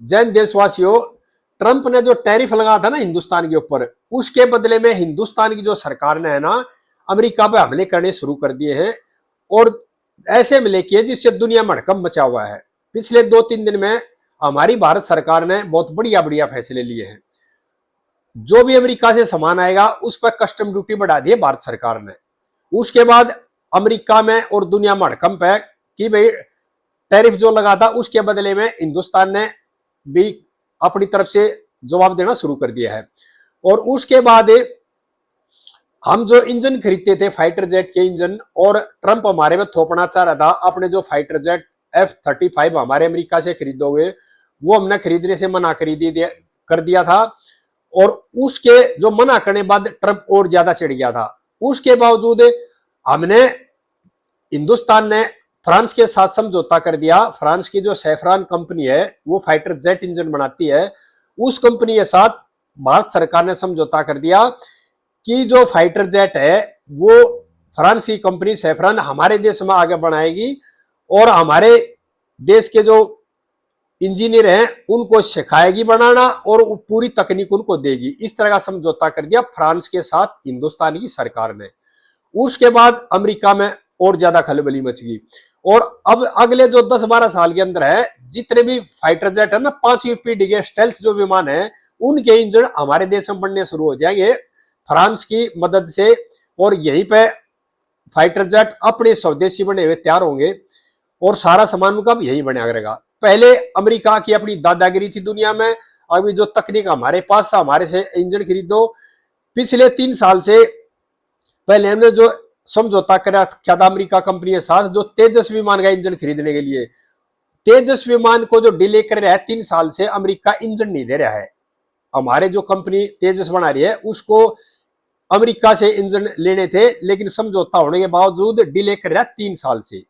जैन देशवासियों, ट्रंप ने जो टैरिफ लगाया था ना हिंदुस्तान के ऊपर, उसके बदले में हिंदुस्तान की जो सरकार ने है ना अमेरिका पे हमले करने शुरू कर दिए हैं। और ऐसे हमले किए जिससे दुनिया में हड़कंप मचा हुआ है। पिछले 2-3 दिन में हमारी भारत सरकार ने बहुत बढ़िया बढ़िया फैसले लिए हैं। जो भी अमेरिका से सामान आएगा उस पर कस्टम ड्यूटी बढ़ा दी है भारत सरकार ने। उसके बाद अमेरिका में और दुनिया में हड़कंप है कि भाई टैरिफ जो लगा था उसके बदले में हिंदुस्तान ने भी अपनी तरफ से जवाब देना शुरू कर दिया है। और उसके बाद हम जो इंजन खरीदते थे फाइटर जेट के इंजन, और ट्रंप हमारे में थोपना चाह रहा था अपने जो फाइटर जेट F-35 हमारे अमेरिका से खरीदोगे, वो हमने खरीदने से मना कर दिया था। और उसके जो मना करने बाद ट्रंप और ज्यादा चिढ़ गया था। उसके बावजूद हमने हिंदुस्तान ने फ्रांस के साथ समझौता कर दिया। फ्रांस की जो सैफरान कंपनी है वो फाइटर जेट इंजन बनाती है, उस कंपनी के साथ भारत सरकार ने समझौता कर दिया कि जो फाइटर जेट है वो फ्रांस की कंपनी सैफरान हमारे देश में आगे बनाएगी और हमारे देश के जो इंजीनियर हैं उनको सिखाएगी बनाना और पूरी तकनीक उनको देगी। इस तरह का समझौता कर दिया फ्रांस के साथ हिंदुस्तान की सरकार ने। उसके बाद अमेरिका में और ज्यादा खलबली मच गई। और अब अगले जो 10-12 साल के अंदर है, जितने भी फाइटर जेट है ना 5वीं पीढ़ी के स्टेल्थ जो विमान है, उनके इंजन हमारे देश में बनने शुरू हो जाएंगे फ्रांस की मदद से। और यहीं पे फाइटर जेट अपने स्वदेशी बने हुए तैयार होंगे और सारा सामान उनका भी यही बना रहेगा। पहले अमेरिका की अपनी दादागिरी थी दुनिया में, अभी जो तकनीक हमारे पास हमारे से इंजन खरीदो। पिछले 3 साल से पहले हमने जो समझौता किया था अमेरिका कंपनी के साथ, जो तेजस विमान का इंजन खरीदने के लिए, तेजस विमान को जो डिले कर रहा है 3 साल से, अमेरिका इंजन नहीं दे रहा है। हमारे जो कंपनी तेजस बना रही है उसको अमेरिका से इंजन लेने थे, लेकिन समझौता होने के बावजूद डिले कर रहा है 3 साल से,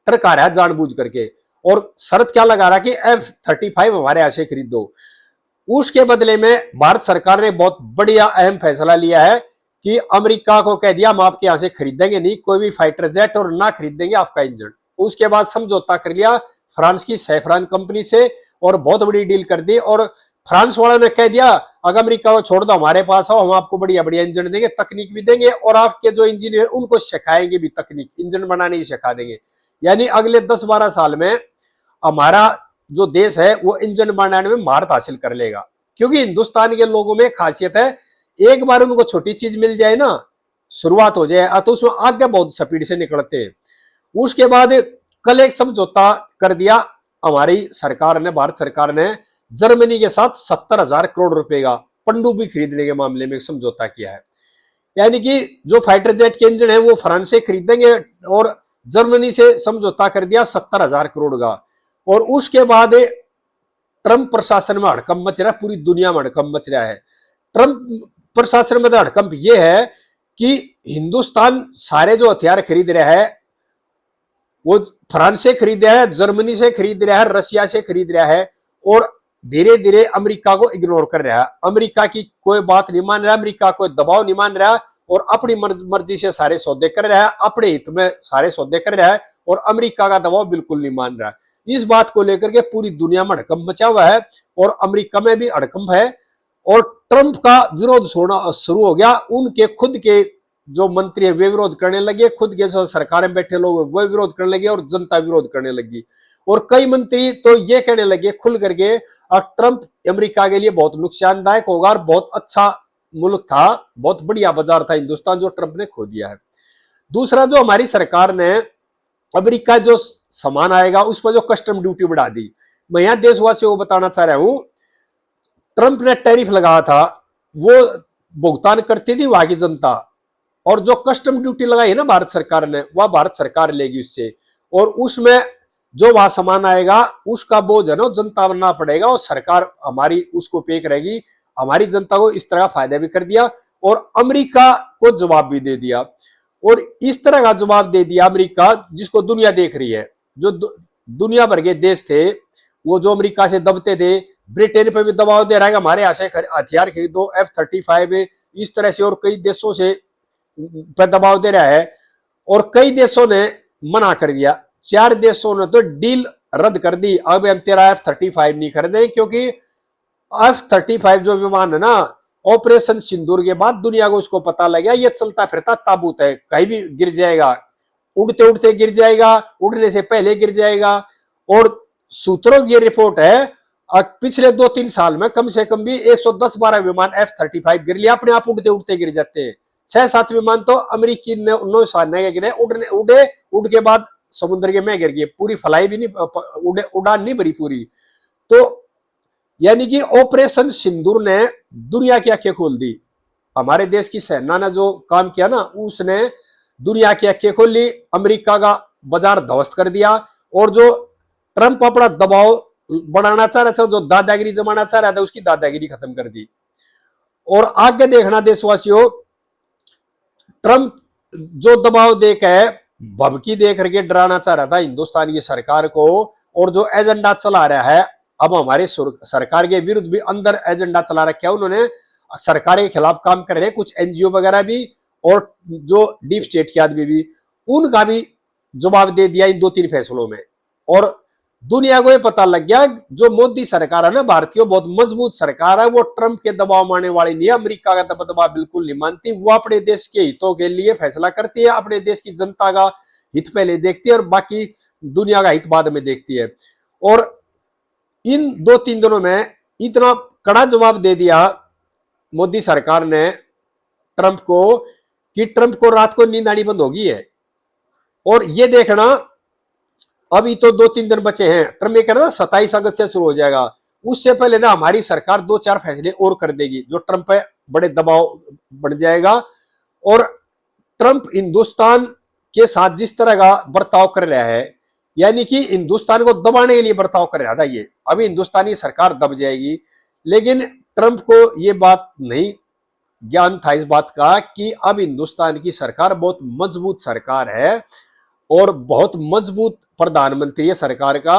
टरका रहा है जानबूझ करके। और शर्त क्या लगा रहा कि F-35 हमारे यहां से खरीदो। उसके बदले में भारत सरकार ने बहुत बढ़िया अहम फैसला लिया है कि अमेरिका को कह दिया हम आपके यहां से खरीदेंगे नहीं कोई भी फाइटर जेट और ना खरीदेंगे आपका इंजन। उसके बाद समझौता कर लिया फ्रांस की सैफरान कंपनी से और बहुत बड़ी डील कर दी। और फ्रांस वालों ने कह दिया अगर अमेरिका को छोड़ दो हमारे पास आओ, हम आपको बढ़िया बढ़िया इंजन देंगे, तकनीक भी देंगे और आपके जो इंजीनियर उनको सिखाएंगे भी, तकनीक इंजन बनाने भी सिखा देंगे। यानी अगले 10-12 साल में हमारा जो देश है वो इंजन बनाने में महारत हासिल कर लेगा। क्योंकि हिंदुस्तान के लोगों में खासियत है, एक बार उनको छोटी चीज मिल जाए ना, शुरुआत हो जाए तो उसमें आगे बहुत स्पीड से निकलते हैं। उसके बाद कल एक समझौता कर दिया हमारी सरकार ने, भारत सरकार ने जर्मनी के साथ 70,000 करोड़ रुपए का पनडुब्बी खरीदने के मामले में समझौता किया है। यानी कि जो फाइटर जेट के इंजन है वो फ्रांस से खरीदेंगे और जर्मनी से समझौता कर दिया 70,000 करोड़ का। और उसके बाद ट्रंप प्रशासन में हड़कंप मच रहा है, पूरी दुनिया में हड़कंप मच रहा है। ट्रंप प्रशासन में हड़कंप यह है कि हिंदुस्तान सारे जो हथियार खरीद रहा है वो फ्रांस से खरीद रहा है, जर्मनी से खरीद रहा है, रशिया से खरीद रहा है और धीरे धीरे अमेरिका को इग्नोर कर रहा है। अमेरिका की कोई बात नहीं मान रहा, अमेरिका कोई दबाव नहीं मान रहा और अपनी मर्जी से सारे सौदे कर रहा है, अपने हित में सारे सौदे कर रहा है और अमेरिका का दबाव बिल्कुल नहीं मान रहा। इस बात को लेकर के पूरी दुनिया में हड़कंप मचा हुआ है और अमेरिका में भी हड़कंप है। और ट्रंप का विरोध शुरू हो गया, उनके खुद के जो मंत्री है वे विरोध करने लगे, खुद के जो सरकार में बैठे लोग वो विरोध करने लगे और जनता विरोध करने लगी। और कई मंत्री तो ये कहने लगे खुल करके ट्रंप अमेरिका के लिए बहुत नुकसानदायक होगा और बहुत अच्छा मुल्क था, बहुत बढ़िया बाजार था हिंदुस्तान जो ट्रंप ने खो दिया है। दूसरा, जो हमारी सरकार ने अमेरिका जो सामान आएगा उस पर जो कस्टम ड्यूटी बढ़ा दी, मैं यहां देशवासियों को बताना चाह रहा हूं, ट्रंप ने टैरिफ लगाया था वो भुगतान करती थी वहां की जनता, और जो कस्टम ड्यूटी लगाई है ना भारत सरकार ने वह भारत सरकार लेगी उससे, और उसमें जो वहां सामान आएगा उसका बोझ है ना जनता बनना पड़ेगा और सरकार हमारी उसको पे करेगी। हमारी जनता को इस तरह फायदा भी कर दिया और अमेरिका को जवाब भी दे दिया। और इस तरह का जवाब दे दिया अमेरिका जिसको दुनिया देख रही है। जो दुनिया भर के देश थे वो जो अमेरिका से दबते थे, ब्रिटेन पे भी दबाव दे रहा है हमारे यहाँ से हथियार खरीदो F-35 इस तरह से, और कई देशों से पर दबाव दे रहा है और कई देशों ने मना कर दिया। 4 देशों ने तो डील रद्द कर दी, अब हम तेरा F-35 नहीं खरीदे, क्योंकि F-35 जो विमान है ना, ऑपरेशन सिंदूर के बाद दुनिया को उसको पता लग गया ये चलता फिरता ताबूत है, कहीं भी गिर जाएगा, उड़ते उड़ते गिर जाएगा, उड़ने से पहले गिर जाएगा। और सूत्रों की रिपोर्ट है पिछले 2-3 साल में कम से कम भी 110-12 विमान F-35 गिर लिया, अपने आप उड़ते उड़ते गिर जाते हैं। 6-7 विमान तो अमेरिकी नौसेना गिरे, उड़े, उड़ के बाद समुद्र के में गिर गए, पूरी फलाई भी नहीं, उड़ान नहीं भरी पूरी। तो यानी कि ऑपरेशन सिंदूर ने दुनिया की आंखें खोल दी। हमारे देश की सेना ने जो काम किया ना, उसने दुनिया की आंखें खोल ली, अमेरिका का बाजार ध्वस्त कर दिया। और जो ट्रंप अपना दबाव बढ़ाना चाह रहा था, जो दादागिरी जमाना चाह रहा था, उसकी दादागिरी खत्म कर दी। और आगे देखना देशवासियों, ट्रंप जो दबाव देकर भभकी दे करके डराना चाह रहा था हिंदुस्तान की सरकार को, और जो एजेंडा चला रहा है, अब हमारे सरकार के विरुद्ध भी अंदर एजेंडा चला रखा है उन्होंने, सरकार के खिलाफ काम कर रहे हैं कुछ एनजीओ वगैरह भी, और जो डीप स्टेट के आदमी भी, उनका भी जवाब दे दिया इन 2-3 फैसलों में। और दुनिया को ये पता लग गया जो मोदी सरकार है ना, भारतीय बहुत मजबूत सरकार है, वो ट्रंप के दबाव मानने वाली नहीं है, अमेरिका का दबाव बिल्कुल नहीं मानती, वो अपने देश के हितों के लिए फैसला करती है, अपने देश की जनता का हित पहले देखती है और बाकी दुनिया का हित बाद में देखती है। और इन 2-3 दिनों में इतना कड़ा जवाब दे दिया मोदी सरकार ने ट्रंप को कि ट्रंप को रात को नींद आनी बंद होगी है। और ये देखना, अभी तो 2-3 दिन बचे हैं, ट्रंप ये कह रहा है 27 अगस्त से शुरू हो जाएगा, उससे पहले ना हमारी सरकार 2-4 फैसले और कर देगी, जो ट्रंप पे बड़े दबाव बढ़ जाएगा। और ट्रंप हिंदुस्तान के साथ जिस तरह का बर्ताव कर रहा है, यानी कि हिंदुस्तान को दबाने के लिए बर्ताव कर रहा था ये, अभी हिंदुस्तानी सरकार दब जाएगी। लेकिन ट्रंप को ये बात नहीं ज्ञान था इस बात का कि अब हिंदुस्तान की सरकार बहुत मजबूत सरकार है, और बहुत मजबूत प्रधानमंत्री है सरकार का,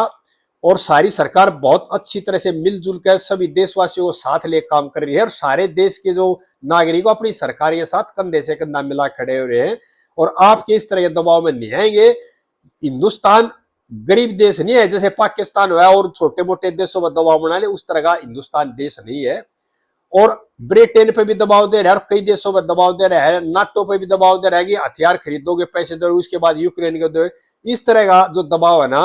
और सारी सरकार बहुत अच्छी तरह से मिलजुल कर सभी देशवासियों को साथ ले काम कर रही है, और सारे देश के जो नागरिक अपनी सरकार के साथ कंधे से कंधा मिला खड़े हो रहे हैं। और आपके इस तरह के दबाव में नहीं आएंगे। हिंदुस्तान गरीब देश नहीं है जैसे पाकिस्तान हुआ और छोटे मोटे देशों पर दबाव बना ले, उस तरह का हिंदुस्तान देश नहीं है। और ब्रिटेन पे भी दबाव दे रहा है, और कई देशों पर दबाव दे रहा है, नाटो पे भी दबाव दे रहा है कि हथियार खरीदोगे, पैसे दोगे, उसके बाद यूक्रेन को दो। इस तरह का जो दबाव है ना,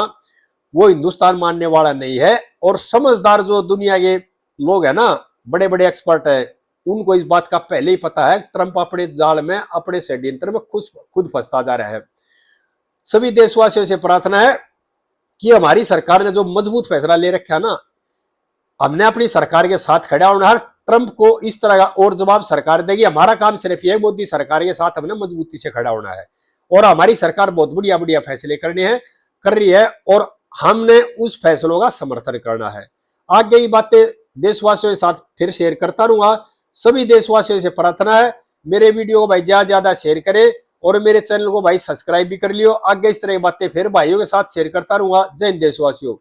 वो हिंदुस्तान मानने वाला नहीं है। और समझदार जो दुनिया के लोग हैं ना, बड़े बड़े एक्सपर्ट है, उनको इस बात का पहले ही पता है ट्रंप अपने जाल में, अपने षड्यंत्र में खुद फंसता जा रहा है। सभी देशवासियों से प्रार्थना है कि हमारी सरकार ने जो मजबूत फैसला ले रखा है ना, हमने अपनी सरकार के साथ खड़ा होना है। ट्रंप को इस तरह का और जवाब सरकार देगी। हमारा काम सिर्फ ये, मोदी सरकार के साथ हमने मजबूती से खड़ा होना है, और हमारी सरकार बहुत बढ़िया बढ़िया फैसले कर रही है, और हमने उस फैसलों का समर्थन करना है। आगे ये बातें देशवासियों के साथ फिर शेयर करता रहूंगा। सभी देशवासियों से प्रार्थना है मेरे वीडियो को भाई ज्यादा शेयर करें, और मेरे चैनल को भाई सब्सक्राइब भी कर लियो। आगे इस तरह की बातें फिर भाइयों के साथ शेयर करता रहूंगा। जय हिंद देशवासियों।